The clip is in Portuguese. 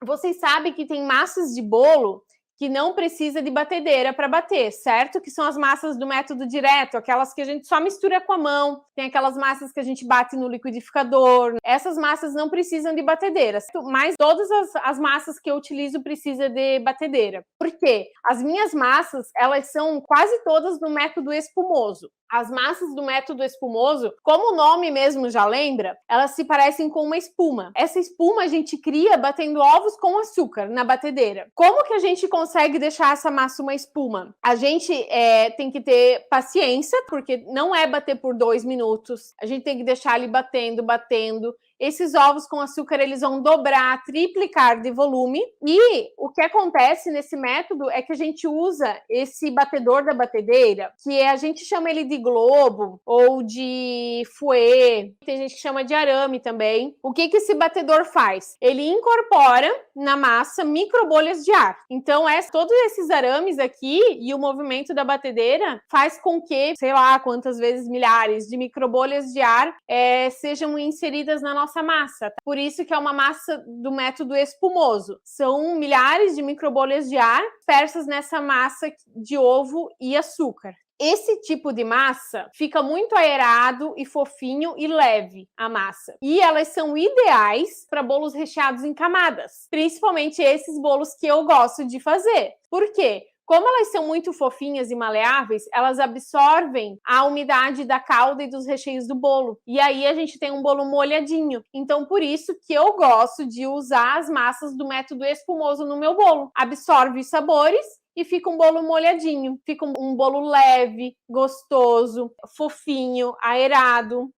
Vocês sabem que tem massas de bolo que não precisa de batedeira para bater, certo? Que são as massas do método direto, aquelas que a gente só mistura com a mão, tem aquelas massas que a gente bate no liquidificador. Essas massas não precisam de batedeira, mas todas as massas que eu utilizo precisam de batedeira. Por quê? As minhas massas, elas são quase todas no método espumoso. As massas do método espumoso, como o nome mesmo já lembra, elas se parecem com uma espuma. Essa espuma a gente cria batendo ovos com açúcar na batedeira. Como que a gente consegue deixar essa massa uma espuma? A gente tem que ter paciência, porque não é bater por 2 minutos. A gente tem que deixar ali batendo, batendo. Esses ovos com açúcar, eles vão dobrar, triplicar de volume. E o que acontece nesse método é que a gente usa esse batedor da batedeira, que a gente chama ele de globo ou de fouet. Tem gente que chama de arame também. O que esse batedor faz? Ele incorpora na massa microbolhas de ar. Então, todos esses arames aqui e o movimento da batedeira faz com que, sei lá quantas vezes, milhares de microbolhas de ar sejam inseridas na nossa massa. Tá? Por isso que é uma massa do método espumoso. São milhares de microbolhas de ar dispersas nessa massa de ovo e açúcar. Esse tipo de massa fica muito aerado e fofinho e leve a massa. E elas são ideais para bolos recheados em camadas, principalmente esses bolos que eu gosto de fazer. Por quê? Como elas são muito fofinhas e maleáveis, elas absorvem a umidade da calda e dos recheios do bolo. E aí a gente tem um bolo molhadinho. Então, por isso que eu gosto de usar as massas do método espumoso no meu bolo. Absorve os sabores e fica um bolo molhadinho. Fica um bolo leve, gostoso, fofinho, aerado.